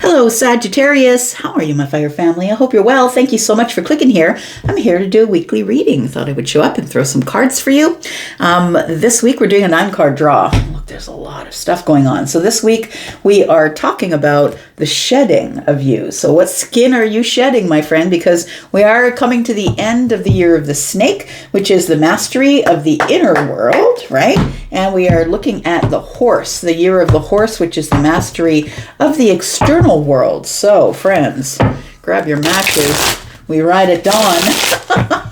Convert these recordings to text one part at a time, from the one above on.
Hello, Sagittarius. How are you, my fire family? I hope you're well. Thank you so much for clicking here. I'm here to do a weekly reading. Thought I would show up and throw some cards for you. This week we're doing a 9-card draw. Look, there's a lot of stuff going on. So this week we are talking about the shedding of you. So what skin are you shedding, my friend? Because we are coming to the end of the year of the snake, which is the mastery of the inner world, right? And we are looking at the horse, the year of the horse, which is the mastery of the external world. So, friends, grab your matches. We ride at dawn.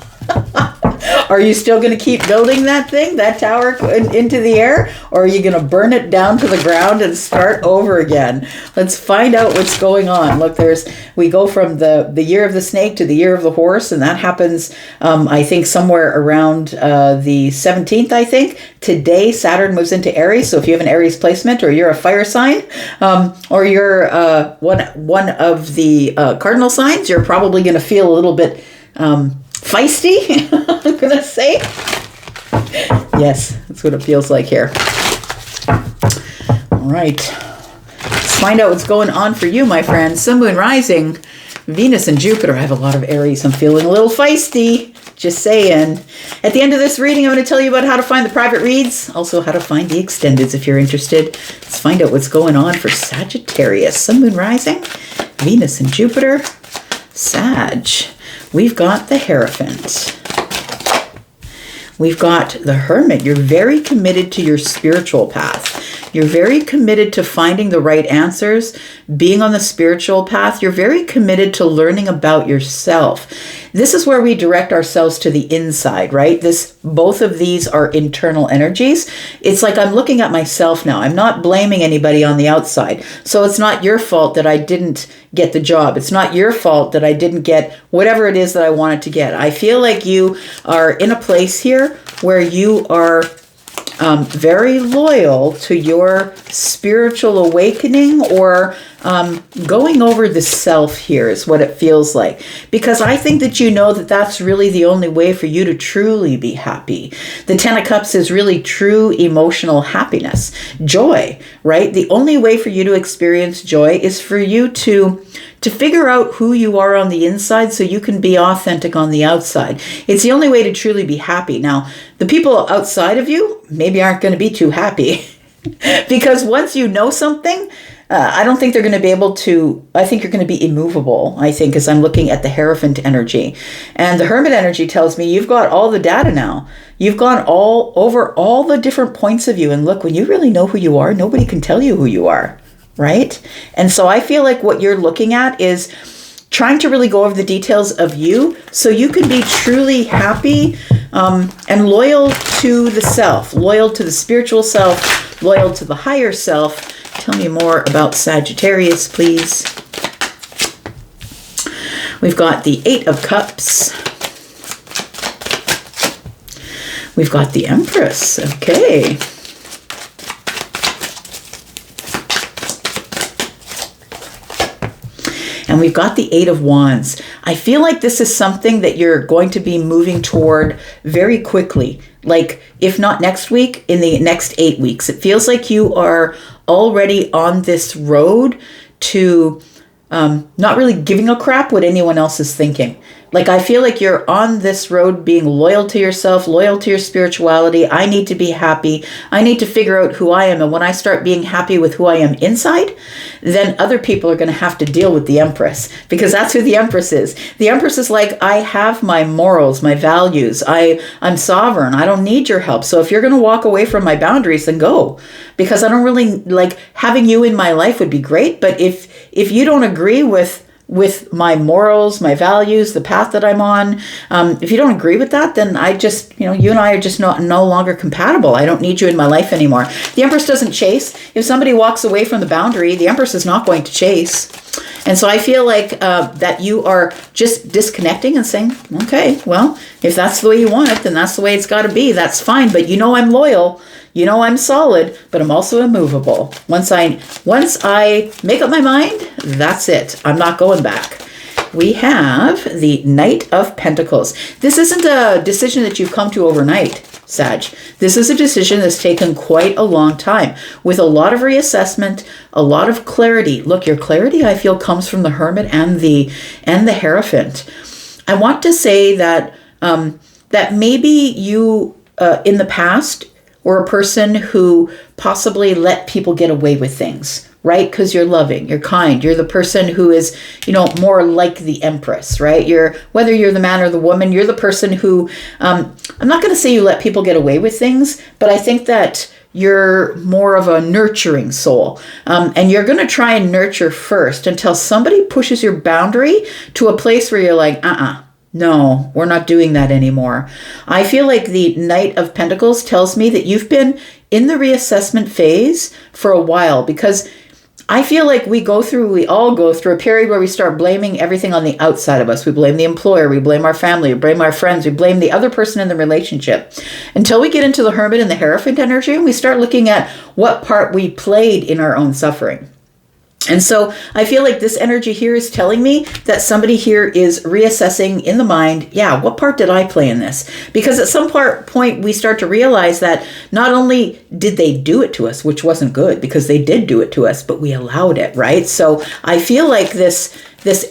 Are you still going to keep building that thing, that tower into the air? Or are you going to burn it down to the ground and start over again? Let's find out what's going on. Look, we go from the year of the snake to the year of the horse, and that happens, I think, somewhere around the 17th, I think. Today, Saturn moves into Aries, so if you have an Aries placement, or you're a fire sign, or you're one of the cardinal signs, you're probably going to feel a little bit feisty, I'm going to say. Yes, that's what it feels like here. All right. Let's find out what's going on for you, my friends. Sun, Moon, Rising, Venus, and Jupiter. I have a lot of Aries. I'm feeling a little feisty. Just saying. At the end of this reading, I'm going to tell you about how to find the private reads. Also, how to find the extendeds if you're interested. Let's find out what's going on for Sagittarius. Sun, Moon, Rising, Venus, and Jupiter. Sag. We've got the Hierophant. We've got the Hermit. You're very committed to your spiritual path. You're very committed to finding the right answers, being on the spiritual path. You're very committed to learning about yourself. This is where we direct ourselves to the inside, right? Both of these are internal energies. It's like I'm looking at myself now. I'm not blaming anybody on the outside. So it's not your fault that I didn't get the job. It's not your fault that I didn't get whatever it is that I wanted to get. I feel like you are in a place here where you are very loyal to your spiritual awakening, or going over the self here is what it feels like. Because I think that you know that that's really the only way for you to truly be happy. The Ten of Cups is really true emotional happiness, joy, right? The only way for you to experience joy is for you to figure out who you are on the inside so you can be authentic on the outside. It's the only way to truly be happy. Now, the people outside of you maybe aren't going to be too happy because once you know something, I don't think they're going to be able to, I think you're going to be immovable, I think, as I'm looking at the Hierophant energy. And the Hermit energy tells me you've got all the data now. You've gone over all the different points of you. And look, when you really know who you are, nobody can tell you who you are. Right? And so I feel like what you're looking at is trying to really go over the details of you so you can be truly happy and loyal to the self, loyal to the spiritual self, loyal to the higher self. Tell me more about Sagittarius, please. We've got the 8 of Cups. We've got the Empress. Okay. And we've got the 8 of Wands. I feel like this is something that you're going to be moving toward very quickly. Like, if not next week, in the next 8 weeks. It feels like you are already on this road to not really giving a crap what anyone else is thinking. Like, I feel like you're on this road being loyal to yourself, loyal to your spirituality. I need to be happy. I need to figure out who I am. And when I start being happy with who I am inside, then other people are going to have to deal with the Empress, because that's who the Empress is. The Empress is like, I have my morals, my values. I'm sovereign. I don't need your help. So if you're going to walk away from my boundaries, then go. Because I don't really like having you in my life would be great. But if you don't agree with my morals, my values, the path that I'm on, if you don't agree with that, then I just, you and I are just no longer compatible. I don't need you in my life anymore. The Empress doesn't chase. If somebody walks away from the boundary, the Empress is not going to chase. And so I feel like that you are just disconnecting and saying, okay, well, if that's the way you want it, then that's the way it's got to be. That's fine. But I'm loyal. I'm solid, but I'm also immovable. Once I make up my mind, that's it. I'm not going back. We have the Knight of Pentacles. This isn't a decision that you've come to overnight. Sag. This is a decision that's taken quite a long time with a lot of reassessment, a lot of clarity. Look, your clarity, I feel, comes from the Hermit and the Hierophant. I want to say that that maybe you in the past were a person who possibly let people get away with things, right? Because you're loving, you're kind, you're the person who is, more like the Empress, right? Whether you're the man or the woman, you're the person who, I'm not going to say you let people get away with things, but I think that you're more of a nurturing soul. And you're going to try and nurture first until somebody pushes your boundary to a place where you're like, no, we're not doing that anymore. I feel like the Knight of Pentacles tells me that you've been in the reassessment phase for a while, because I feel like we all go through a period where we start blaming everything on the outside of us. We blame the employer, we blame our family, we blame our friends, we blame the other person in the relationship. Until we get into the Hermit and the Hierophant energy, and we start looking at what part we played in our own suffering. And so I feel like this energy here is telling me that somebody here is reassessing in the mind, what part did I play in this? Because at some point we start to realize that not only did they do it to us, which wasn't good because they did do it to us, but we allowed it, right? So I feel like this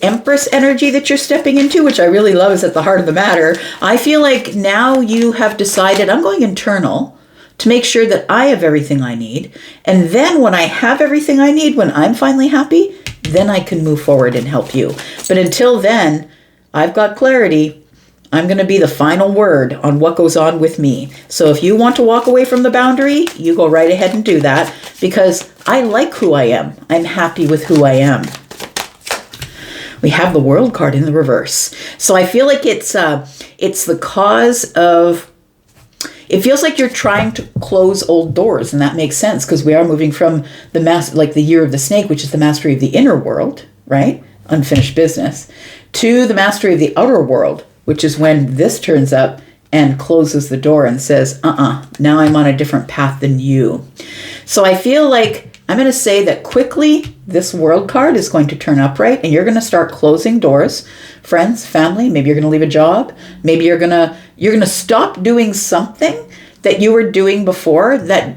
Empress energy that you're stepping into, which I really love, is at the heart of the matter. I feel like now you have decided, I'm going internal to make sure that I have everything I need. And then when I have everything I need, when I'm finally happy, then I can move forward and help you. But until then, I've got clarity. I'm going to be the final word on what goes on with me. So if you want to walk away from the boundary, you go right ahead and do that, because I like who I am. I'm happy with who I am. We have the World card in the reverse. So I feel like it's the cause of, it feels like you're trying to close old doors, and that makes sense because we are moving from the year of the snake, which is the mastery of the inner world, right? Unfinished business, to the mastery of the outer world, which is when this turns up and closes the door and says, now I'm on a different path than you. So I feel like I'm going to say that quickly this World card is going to turn upright, and you're going to start closing doors. Friends, family, maybe you're going to leave a job. Maybe you're going to stop doing something that you were doing before that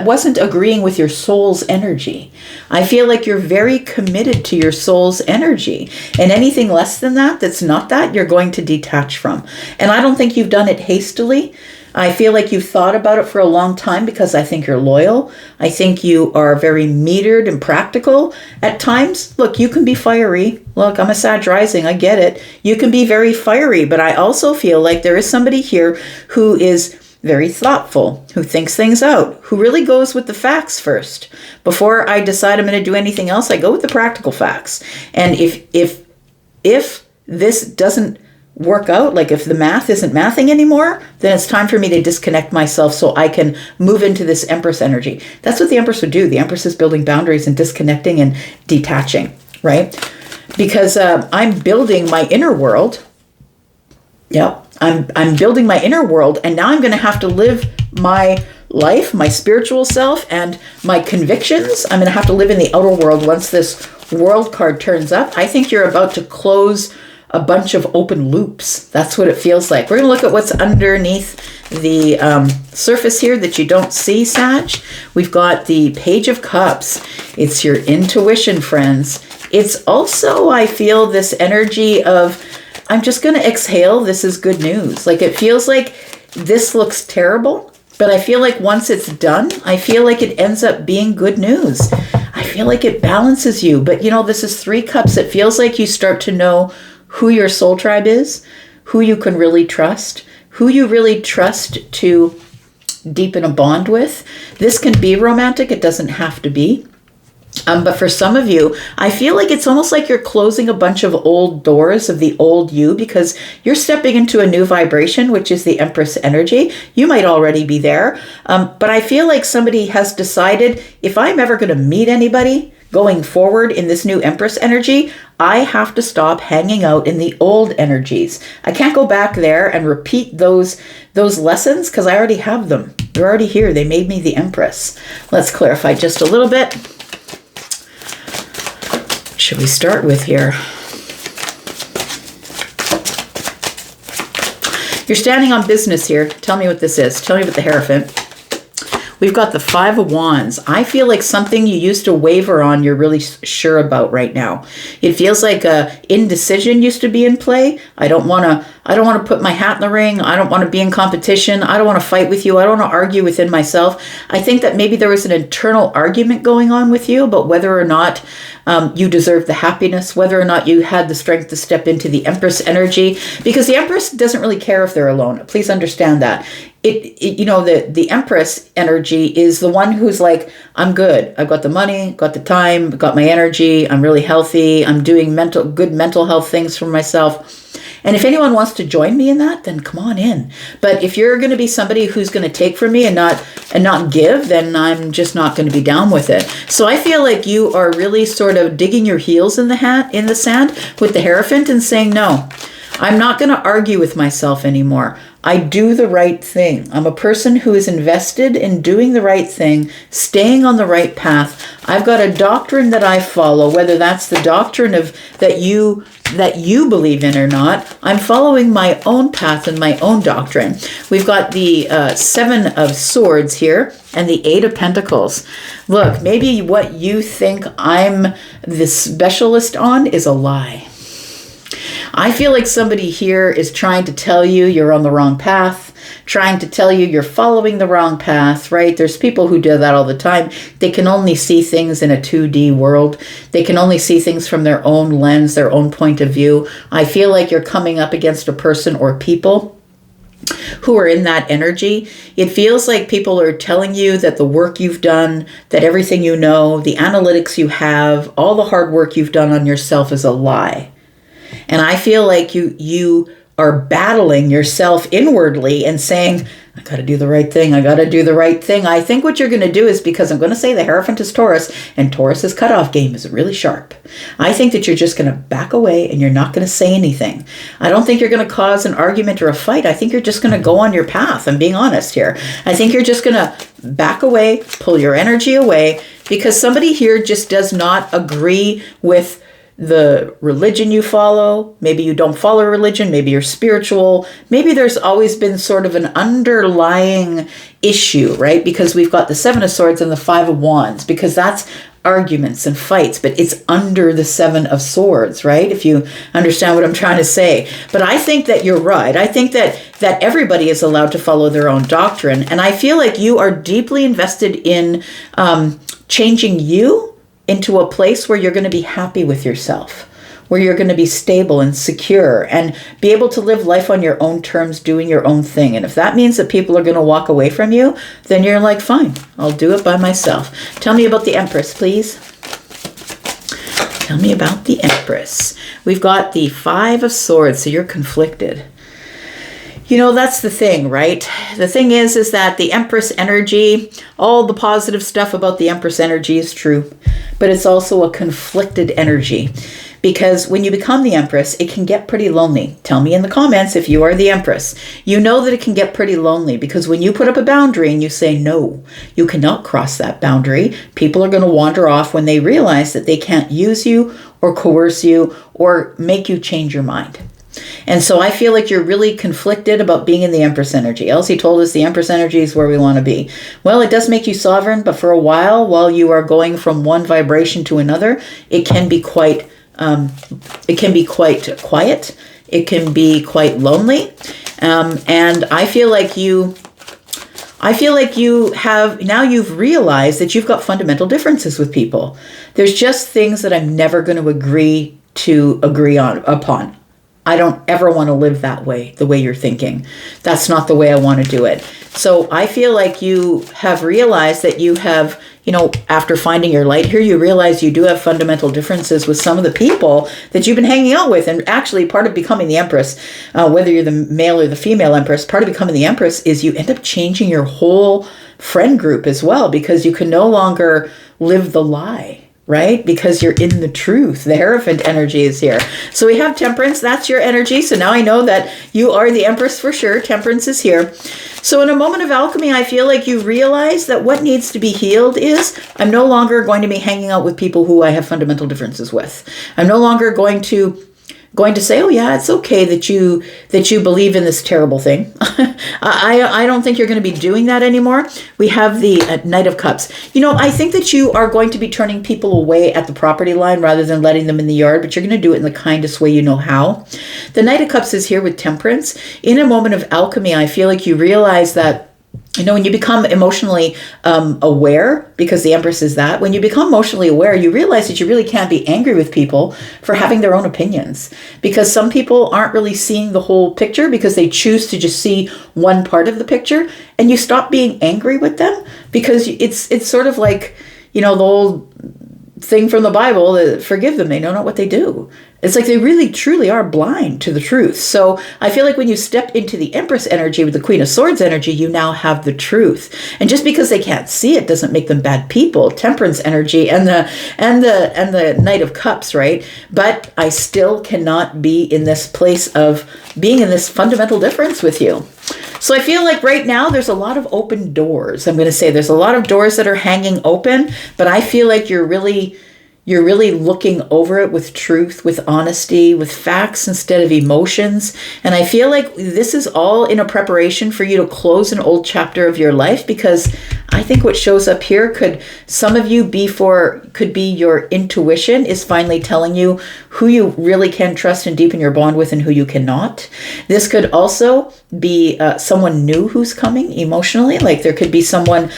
wasn't agreeing with your soul's energy. I feel like you're very committed to your soul's energy, and anything less than that, that's not that, you're going to detach from. And I don't think you've done it hastily. I feel like you've thought about it for a long time, because I think you're loyal. I think you are very metered and practical at times. Look, you can be fiery. Look, I'm a Sag rising. I get it. You can be very fiery, but I also feel like there is somebody here who is very thoughtful, who thinks things out, who really goes with the facts first. Before I decide I'm going to do anything else, I go with the practical facts. And if this doesn't work out, like if the math isn't mathing anymore, then it's time for me to disconnect myself so I can move into this Empress energy. That's what the Empress would do. The Empress is building boundaries and disconnecting and detaching, right? Because I'm building my inner world. Yep, I'm building my inner world, and now I'm going to have to live my life, my spiritual self, and my convictions. I'm going to have to live in the outer world once this World card turns up. I think you're about to close a bunch of open loops. That's what it feels like. We're going to look at what's underneath the surface here that you don't see, Sag. We've got the Page of Cups. It's your intuition, friends. It's also, I feel, this energy of, I'm just going to exhale. This is good news. Like, it feels like this looks terrible, but I feel like once it's done, I feel like it ends up being good news. I feel like it balances you. But, this is 3 cups. It feels like you start to know who your soul tribe is, who you can really trust, who you really trust to deepen a bond with. This can be romantic. It doesn't have to be. But for some of you, I feel like it's almost like you're closing a bunch of old doors of the old you, because you're stepping into a new vibration, which is the Empress energy. You might already be there. But I feel like somebody has decided, if I'm ever going to meet anybody going forward in this new Empress energy, I have to stop hanging out in the old energies. I can't go back there and repeat those lessons, because I already have them. They're already here. They made me the Empress. Let's clarify just a little bit. What should we start with here? You're standing on business here. Tell me what this is. Tell me about the Hierophant. We've got the Five of Wands. I feel like something you used to waver on, you're really sure about right now. It feels like indecision used to be in play. I don't want to put my hat in the ring. I don't want to be in competition. I don't want to fight with you. I don't want to argue within myself. I think that maybe there was an internal argument going on with you about whether or not you deserve the happiness, whether or not you had the strength to step into the Empress energy, because the Empress doesn't really care if they're alone. Please understand that. The Empress energy is the one who's like, I'm good. I've got the money, got the time, got my energy. I'm really healthy. I'm doing good mental health things for myself. And if anyone wants to join me in that, then come on in. But if you're going to be somebody who's going to take from me and not give, then I'm just not going to be down with it. So I feel like you are really sort of digging your heels in the sand with the Hierophant and saying, no, I'm not going to argue with myself anymore. I do the right thing. I'm a person who is invested in doing the right thing, staying on the right path. I've got a doctrine that I follow, whether that's the doctrine of that you believe in or not. I'm following my own path and my own doctrine. We've got the Seven of Swords here and the Eight of Pentacles. Look, maybe what you think I'm the specialist on is a lie. I feel like somebody here is trying to tell you you're on the wrong path, trying to tell you you're following the wrong path, right? There's people who do that all the time. They can only see things in a 2D world. They can only see things from their own lens, their own point of view. I feel like you're coming up against a person or people who are in that energy. It feels like people are telling you that the work you've done, that everything you know, the analytics you have, all the hard work you've done on yourself is a lie. And I feel like you are battling yourself inwardly and saying, I got to do the right thing. I got to do the right thing. I think what you're going to do is, because I'm going to say the Hierophant is Taurus, and Taurus's cutoff game is really sharp. I think that you're just going to back away and you're not going to say anything. I don't think you're going to cause an argument or a fight. I think you're just going to go on your path. I'm being honest here. I think you're just going to back away, pull your energy away, because somebody here just does not agree with the religion you follow. Maybe you don't follow religion. Maybe you're spiritual. Maybe there's always been sort of an underlying issue, right? Because we've got the Seven of Swords and the Five of Wands, because that's arguments and fights, but it's under the Seven of Swords, right? If you understand what I'm trying to say. But I think that you're right. I think that everybody is allowed to follow their own doctrine. And I feel like you are deeply invested in changing you into a place where you're going to be happy with yourself, where you're going to be stable and secure and be able to live life on your own terms, doing your own thing. And if that means that people are going to walk away from you, then you're like, fine, I'll do it by myself. Tell me about the Empress, please. Tell me about the Empress. We've got the Five of Swords, so you're conflicted. You know, that's the thing, right? The thing is that the Empress energy, all the positive stuff about the Empress energy is true, but it's also a conflicted energy, because when you become the Empress, it can get pretty lonely. Tell me in the comments if you are the Empress. You know that it can get pretty lonely, because when you put up a boundary and you say, no, you cannot cross that boundary, people are going to wander off when they realize that they can't use you or coerce you or make you change your mind. And so I feel like you're really conflicted about being in the Empress energy. Elsie told us the Empress energy is where we want to be. Well, it does make you sovereign, but for a while you are going from one vibration to another, it can be quite quiet. It can be quite lonely. And I feel like you've realized that you've got fundamental differences with people. There's just things that I'm never going to agree upon. I don't ever want to live that way, the way you're thinking. That's not the way I want to do it. So I feel like you have realized that you have, after finding your light here, you realize you do have fundamental differences with some of the people that you've been hanging out with. And actually, part of becoming the Empress, whether you're the male or the female Empress, part of becoming the Empress is you end up changing your whole friend group as well, because you can no longer live the lie. Right? Because you're in the truth. The Hierophant energy is here. So we have Temperance. That's your energy. So now I know that you are the Empress for sure. Temperance is here. So in a moment of alchemy, I feel like you realize that what needs to be healed is I'm no longer going to be hanging out with people who I have fundamental differences with. I'm no longer going to going to say, oh yeah, it's okay that you believe in this terrible thing. I don't think you're going to be doing that anymore. We have the Knight of Cups. I think that you are going to be turning people away at the property line rather than letting them in the yard, but you're going to do it in the kindest way you know how. The Knight of Cups is here with Temperance. In a moment of alchemy, I feel like you realize that when you become emotionally aware, because the Empress is that, when you become emotionally aware, you realize that you really can't be angry with people for having their own opinions. Because some people aren't really seeing the whole picture because they choose to just see one part of the picture. And you stop being angry with them because it's sort of like, the old thing from the Bible, that forgive them, they know not what they do. It's like they really truly are blind to the truth. So I feel like when you step into the Empress energy with the Queen of Swords energy, you now have the truth. And just because they can't see it doesn't make them bad people. Temperance energy and the Knight of Cups, right? But I still cannot be in this place of being in this fundamental difference with you. So I feel like right now there's a lot of open doors. I'm going to say there's a lot of doors that are hanging open, but I feel like you're really looking over it with truth, with honesty, with facts instead of emotions. And I feel like this is all in a preparation for you to close an old chapter of your life, because I think what shows up here could be your intuition is finally telling you who you really can trust and deepen your bond with and who you cannot. This could also be someone new who's coming emotionally. Like there could be someone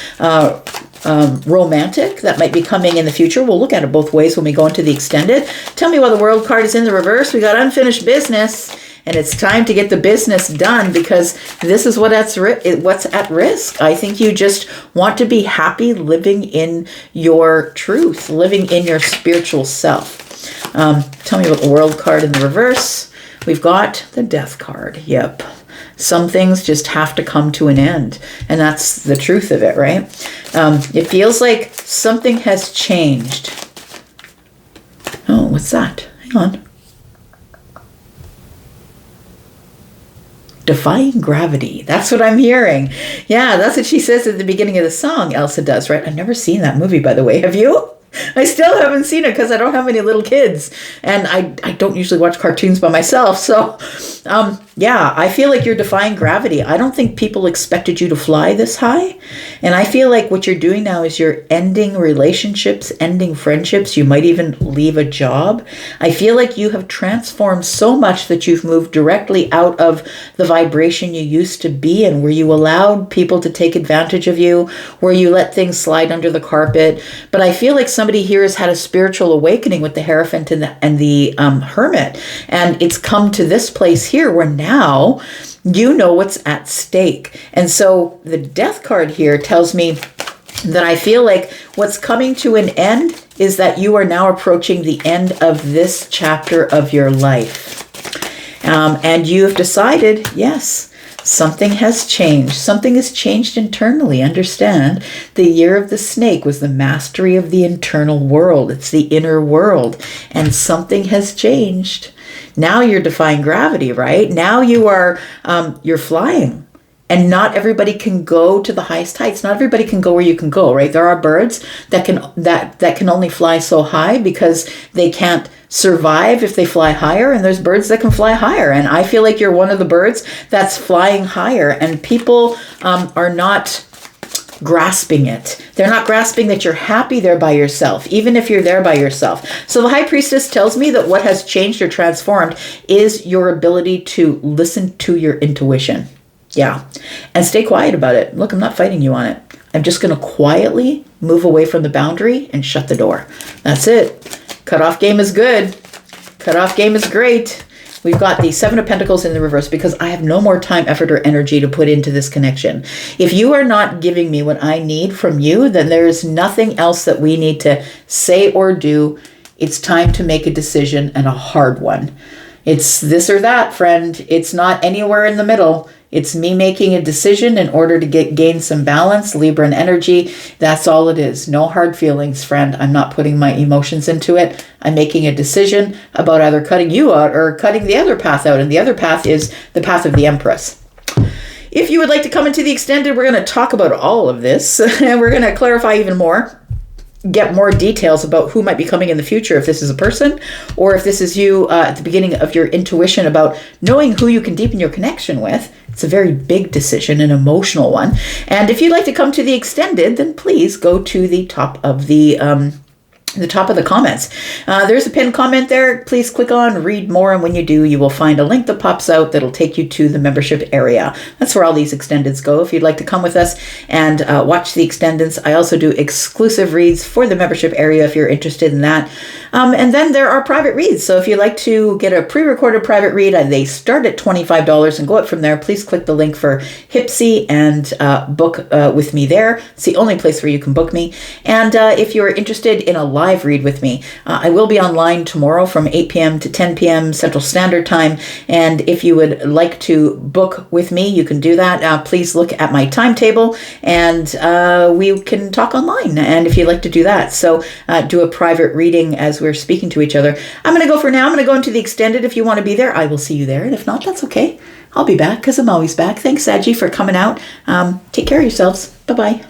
romantic that might be coming in the future. We'll look at it both ways when we go into the extended. Tell me why the World card is in the reverse. We got unfinished business, and it's time to get the business done, because this is what's at risk. I think you just want to be happy living in your truth, living in your spiritual self. Tell me about the World card in the reverse. We've got the Death card. Yep. Some things just have to come to an end. And that's the truth of it, right? It feels like something has changed. Oh, what's that? Hang on. Defying gravity. That's what I'm hearing. Yeah, that's what she says at the beginning of the song, Elsa does, right? I've never seen that movie, by the way. Have you? I still haven't seen it because I don't have any little kids, and I don't usually watch cartoons by myself. So, yeah, I feel like you're defying gravity. I don't think people expected you to fly this high, and I feel like what you're doing now is you're ending relationships, ending friendships. You might even leave a job. I feel like you have transformed so much that you've moved directly out of the vibration you used to be in, where you allowed people to take advantage of you, where you let things slide under the carpet. But I feel like somebody here has had a spiritual awakening with the Hierophant and the Hermit, and it's come to this place here where now you know what's at stake. And so the Death card here tells me that I feel like what's coming to an end is that you are now approaching the end of this chapter of your life. And you have decided, yes, something has changed. Something has changed internally. Understand, the year of the snake was the mastery of the internal world. It's the inner world. And something has changed. Now you're defying gravity, right? Now you're flying. And not everybody can go to the highest heights. Not everybody can go where you can go, right? There are birds that can only fly so high because they can't survive if they fly higher, and there's birds that can fly higher. And I feel like you're one of the birds that's flying higher, and people are not grasping it. They're not grasping that you're happy there by yourself, even if you're there by yourself. So the High Priestess tells me that what has changed or transformed is your ability to listen to your intuition. Yeah. And stay quiet about it. Look, I'm not fighting you on it. I'm just going to quietly move away from the boundary and shut the door. That's it. Cutoff game is good. Cutoff game is great. We've got the Seven of Pentacles in the reverse because I have no more time, effort, or energy to put into this connection. If you are not giving me what I need from you, then there is nothing else that we need to say or do. It's time to make a decision, and a hard one. It's this or that, friend. It's not anywhere in the middle. It's me making a decision in order to gain some balance, Libran energy. That's all it is. No hard feelings, friend. I'm not putting my emotions into it. I'm making a decision about either cutting you out or cutting the other path out. And the other path is the path of the Empress. If you would like to come into the extended, we're going to talk about all of this. And we're going to clarify even more. get more details about who might be coming in the future, if this is a person or if this is you at the beginning of your intuition about knowing who you can deepen your connection with. It's a very big decision, an emotional one. And if you'd like to come to the extended, then please go to the top of the comments. There's a pinned comment there. Please click on read more, and when you do, you will find a link that pops out that'll take you to the membership area. That's where all these extendeds go. If you'd like to come with us and watch the extendeds, I also do exclusive reads for the membership area if you're interested in that. And then there are private reads. So if you'd like to get a pre-recorded private read, they start at $25 and go up from there. Please click the link for Hypsee and book with me there. It's the only place where you can book me. And if you're interested in a live read with me, I will be online tomorrow from 8 p.m. to 10 p.m. Central Standard Time. And if you would like to book with me, you can do that. Please look at my timetable and we can talk online. And if you'd like to do that, so do a private reading as we're speaking to each other. I'm going to go for now. I'm going to go into the extended. If you want to be there, I will see you there. And if not, that's okay. I'll be back because I'm always back. Thanks, Saji, for coming out. Take care of yourselves. Bye-bye.